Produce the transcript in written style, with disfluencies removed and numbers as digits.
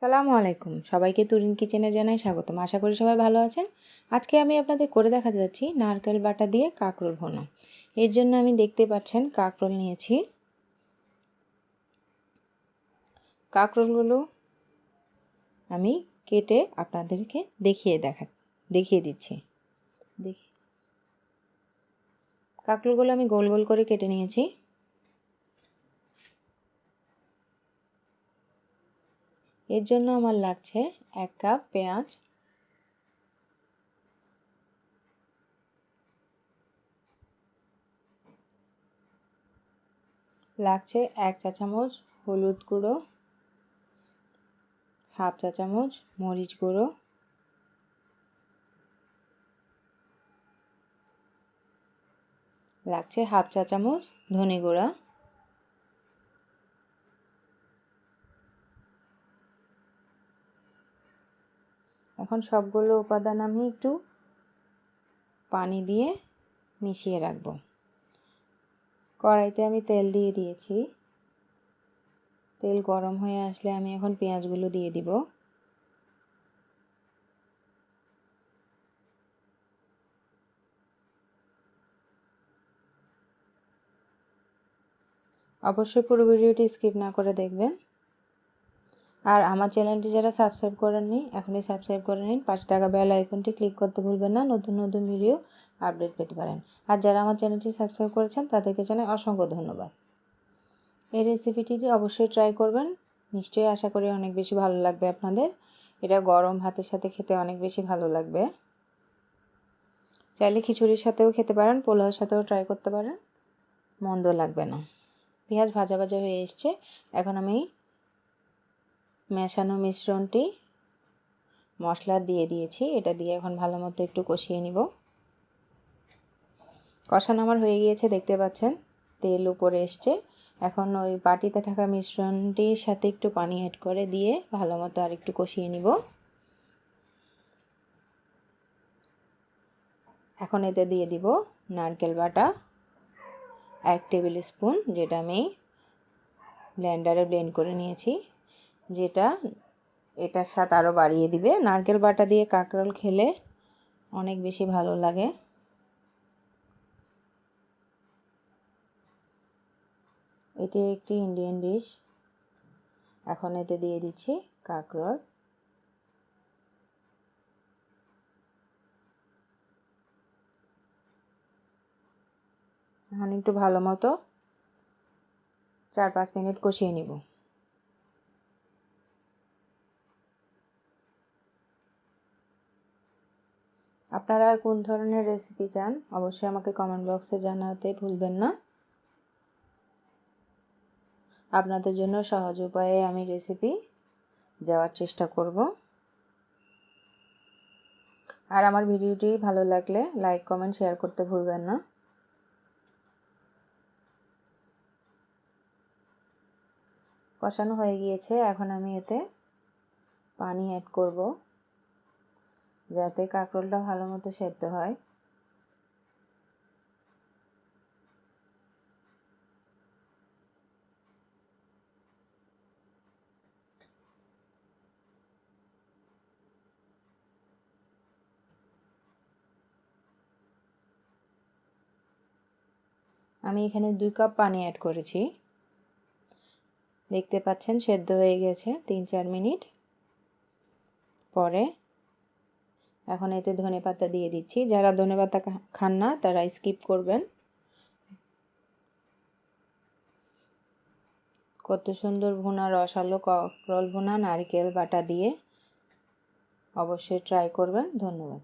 আসসালামু আলাইকুম, সবাইকে তুরিন কিচেনে জানাই স্বাগতম। আশা করি সবাই ভালো আছেন। আজকে আমি আপনাদের করে দেখাতে যাচ্ছি নারকেল বাটা দিয়ে কাকরোল ভুনা। এর জন্য আমি দেখতে পাচ্ছেন কাকরোল নিয়েছি। কাকরোলগুলো আমি কেটে আপনাদেরকে দেখিয়ে দিচ্ছি। কাকরোলগুলো আমি গোল গোল করে কেটে নিয়েছি। এর জন্য আমার লাগছে 1 কাপ পেঁয়াজ, লাগছে 1 চা চামচ হলুদ গুঁড়ো, হাফ চা চামচ মরিচ গুঁড়ো, লাগছে হাফ চা চামচ ধনে গুঁড়া, এখন সবগুলো উপাদান আমি একটু পানি দিয়ে মিশিয়ে রাখবো। কড়াইতে আমি তেল দিয়ে দিয়েছি। তেল গরম হয়ে আসলে আমি এখন পেঁয়াজগুলো দিয়ে দিব। অবশ্যই পুরো ভিডিওটি স্কিপ না করে দেখবেন। আর আমার চ্যানেলটি যারা সাবস্ক্রাইব করেননি এখনই সাবস্ক্রাইব করে নিন। পাশে থাকা বেল আইকনটি ক্লিক করতে ভুলবেন না, নতুন নতুন ভিডিও আপডেট পেতে পারেন। আর যারা আমার চ্যানেলটি সাবস্ক্রাইব করেছেন তাদেরকে জানাই অসংখ্য ধন্যবাদ। এই রেসিপিটি অবশ্যই ট্রাই করবেন, নিশ্চয়ই আশা করি অনেক বেশি ভালো লাগবে আপনাদের। এটা গরম ভাতের সাথে খেতে অনেক বেশি ভালো লাগবে। চাইলে খিচুড়ির সাথেও খেতে পারেন, পোলাওর সাথেও ট্রাই করতে পারেন, মন্দ লাগবে না। পেঁয়াজ ভাজা ভাজা হয়ে এসছে। এখন আমি মেশানো মিশ্রণটি মশলা দিয়ে দিয়েছি। এটা দিয়ে এখন ভালো মতো একটু কষিয়ে নিব। কষানো আমার হয়ে গিয়েছে, দেখতে পাচ্ছেন তেল উপরে এসছে। এখন ওই বাটিতে থাকা মিশ্রণটির সাথে একটু পানি অ্যাড করে দিয়ে ভালো মতো আর একটু কষিয়ে নিব। এখন এতে দিয়ে দিব নারকেল বাটা 1 টেবিল স্পুন, যেটা আমি ব্লেন্ডারে ব্লেন্ড করে নিয়েছি, যেটা এটার স্বাদ আরও বাড়িয়ে দিবে। নারকেল বাটা দিয়ে কাকরোল খেলে অনেক বেশি ভালো লাগে। এটি একটি ইন্ডিয়ান ডিশ। এখন এতে দিয়ে দিচ্ছি কাকরোল। এখন একটু ভালো মতো 4-5 মিনিট কষিয়ে নিব। আপনারা আর কোন ধরনের রেসিপি চান অবশ্যই আমাকে কমেন্ট বক্সে জানাতে ভুলবেন না। আপনাদের জন্য সহজ উপায়ে আমি রেসিপি দেওয়ার চেষ্টা করব। আর আমার ভিডিওটি ভালো লাগলে লাইক কমেন্ট শেয়ার করতে ভুলবেন না। কষানো হয়ে গিয়েছে, এখন আমি এতে পানি অ্যাড করব যাতে কাঁকরোলটা ভালো মতো সেদ্ধ হয়। আমি এখানে 2 কাপ পানি অ্যাড করেছি। দেখতে পাচ্ছেন সেদ্ধ হয়ে গেছে 3-4 মিনিট পরে। এখন এতে ধনেপাতা দিয়ে দিচ্ছি। যারা ধনেপাতা খান না তারা স্কিপ করবেন। কত সুন্দর ভুনা, রসালো কাকরোল ভুনা নারকেল বাটা দিয়ে। অবশ্যই ট্রাই করবেন। ধন্যবাদ।